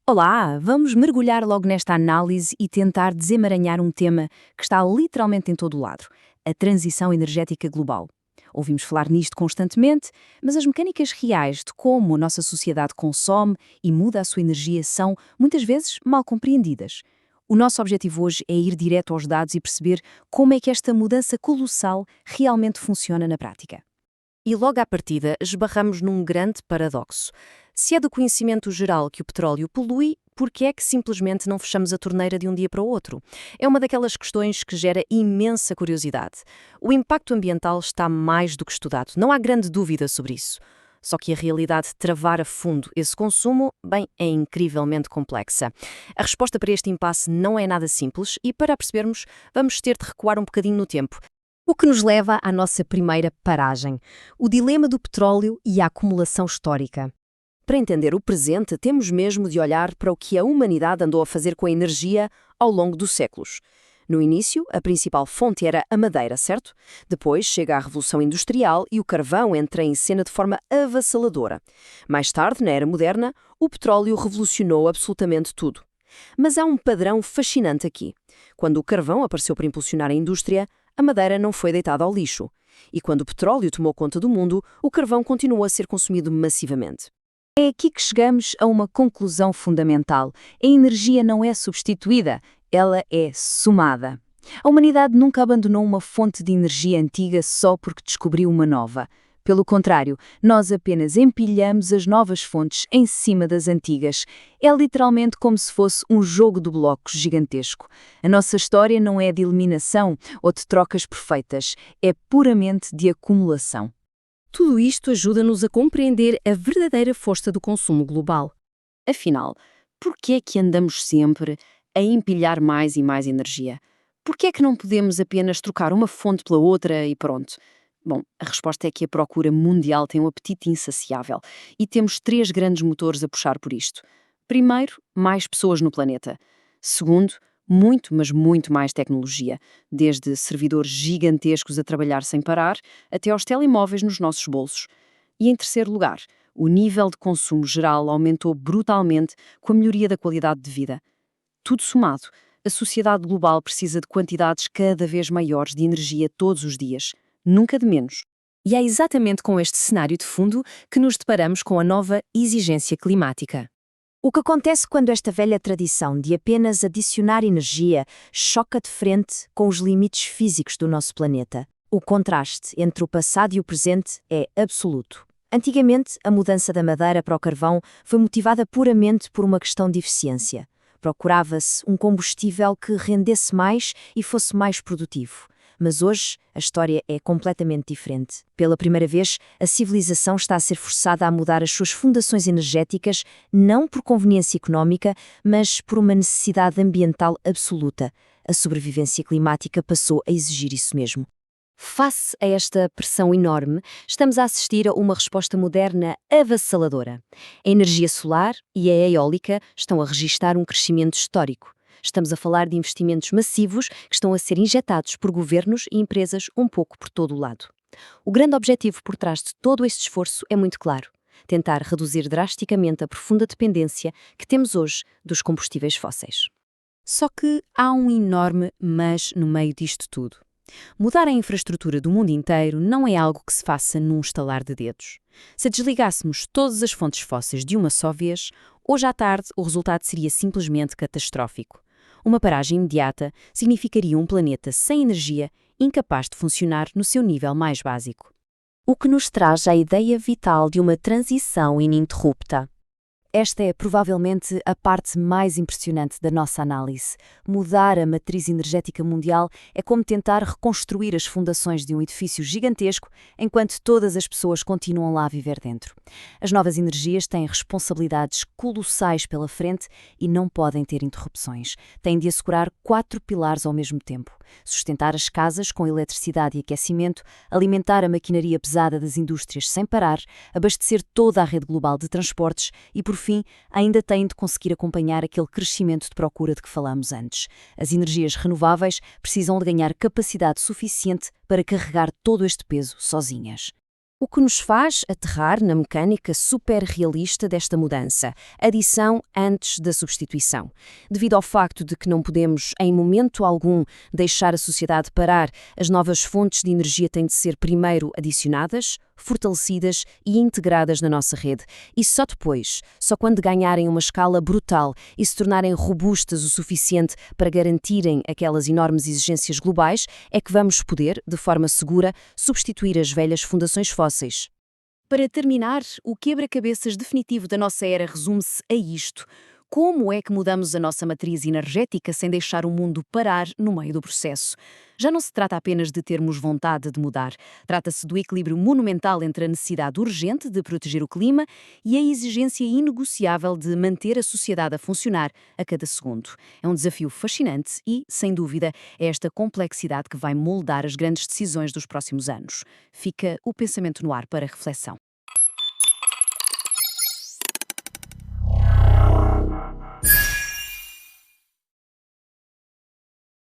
Olá, vamos mergulhar logo nesta análise e tentar desemaranhar um tema que está literalmente em todo o lado: a transição energética global. Ouvimos falar nisto constantemente, mas as mecânicas reais de como a nossa sociedade consome e muda a sua energia são, muitas vezes, mal compreendidas. O nosso objetivo hoje é ir direto aos dados e perceber como é que esta mudança colossal realmente funciona na prática. E logo à partida, esbarramos num grande paradoxo. Se é do conhecimento geral que o petróleo polui, por que é que simplesmente não fechamos a torneira de um dia para o outro? É uma daquelas questões que gera imensa curiosidade. O impacto ambiental está mais do que estudado, não há grande dúvida sobre isso. Só que a realidade de travar a fundo esse consumo, bem, é incrivelmente complexa. A resposta para este impasse não é nada simples e, para a percebermos, vamos ter de recuar um bocadinho no tempo. O que nos leva à nossa primeira paragem: o dilema do petróleo e a acumulação histórica. Para entender o presente, temos mesmo de olhar para o que a humanidade andou a fazer com a energia ao longo dos séculos. No início, a principal fonte era a madeira, certo? Depois chega a Revolução Industrial e o carvão entra em cena de forma avassaladora. Mais tarde, na Era Moderna, o petróleo revolucionou absolutamente tudo. Mas há um padrão fascinante aqui. Quando o carvão apareceu para impulsionar a indústria, a madeira não foi deitada ao lixo. E quando o petróleo tomou conta do mundo, o carvão continuou a ser consumido massivamente. É aqui que chegamos a uma conclusão fundamental: a energia não é substituída, ela é somada. A humanidade nunca abandonou uma fonte de energia antiga só porque descobriu uma nova. Pelo contrário, nós apenas empilhamos as novas fontes em cima das antigas. É literalmente como se fosse um jogo de blocos gigantesco. A nossa história não é de eliminação ou de trocas perfeitas, é puramente de acumulação. Tudo isto ajuda-nos a compreender a verdadeira força do consumo global. Afinal, por que é que andamos sempre a empilhar mais e mais energia? Por que é que não podemos apenas trocar uma fonte pela outra e pronto? Bom, a resposta é que a procura mundial tem um apetite insaciável e temos três grandes motores a puxar por isto. Primeiro, mais pessoas no planeta. Segundo, muito, mas muito mais tecnologia, desde servidores gigantescos a trabalhar sem parar, até aos telemóveis nos nossos bolsos. E em terceiro lugar, o nível de consumo geral aumentou brutalmente com a melhoria da qualidade de vida. Tudo somado, a sociedade global precisa de quantidades cada vez maiores de energia todos os dias, nunca de menos. E é exatamente com este cenário de fundo que nos deparamos com a nova exigência climática. O que acontece quando esta velha tradição de apenas adicionar energia choca de frente com os limites físicos do nosso planeta? O contraste entre o passado e o presente é absoluto. Antigamente, a mudança da madeira para o carvão foi motivada puramente por uma questão de eficiência. Procurava-se um combustível que rendesse mais e fosse mais produtivo. Mas hoje a história é completamente diferente. Pela primeira vez, a civilização está a ser forçada a mudar as suas fundações energéticas, não por conveniência económica, mas por uma necessidade ambiental absoluta. A sobrevivência climática passou a exigir isso mesmo. Face a esta pressão enorme, estamos a assistir a uma resposta moderna avassaladora. A energia solar e a eólica estão a registrar um crescimento histórico. Estamos a falar de investimentos massivos que estão a ser injetados por governos e empresas um pouco por todo o lado. O grande objetivo por trás de todo este esforço é muito claro: tentar reduzir drasticamente a profunda dependência que temos hoje dos combustíveis fósseis. Só que há um enorme mas no meio disto tudo. Mudar a infraestrutura do mundo inteiro não é algo que se faça num estalar de dedos. Se desligássemos todas as fontes fósseis de uma só vez, hoje à tarde o resultado seria simplesmente catastrófico. Uma paragem imediata significaria um planeta sem energia, incapaz de funcionar no seu nível mais básico. O que nos traz a ideia vital de uma transição ininterrupta. Esta é provavelmente a parte mais impressionante da nossa análise. Mudar a matriz energética mundial é como tentar reconstruir as fundações de um edifício gigantesco enquanto todas as pessoas continuam lá a viver dentro. As novas energias têm responsabilidades colossais pela frente e não podem ter interrupções. Têm de assegurar 4 pilares ao mesmo tempo: sustentar as casas com eletricidade e aquecimento, alimentar a maquinaria pesada das indústrias sem parar, abastecer toda a rede global de transportes e, por fim, ainda têm de conseguir acompanhar aquele crescimento de procura de que falamos antes. As energias renováveis precisam de ganhar capacidade suficiente para carregar todo este peso sozinhas. O que nos faz aterrar na mecânica super realista desta mudança, adição antes da substituição. Devido ao facto de que não podemos, em momento algum, deixar a sociedade parar, as novas fontes de energia têm de ser primeiro adicionadas, fortalecidas e integradas na nossa rede. E só depois, só quando ganharem uma escala brutal e se tornarem robustas o suficiente para garantirem aquelas enormes exigências globais, é que vamos poder, de forma segura, substituir as velhas fundações fósseis. Para terminar, o quebra-cabeças definitivo da nossa era resume-se a isto. Como é que mudamos a nossa matriz energética sem deixar o mundo parar no meio do processo? Já não se trata apenas de termos vontade de mudar. Trata-se do equilíbrio monumental entre a necessidade urgente de proteger o clima e a exigência inegociável de manter a sociedade a funcionar a cada segundo. É um desafio fascinante e, sem dúvida, é esta complexidade que vai moldar as grandes decisões dos próximos anos. Fica o pensamento no ar para reflexão.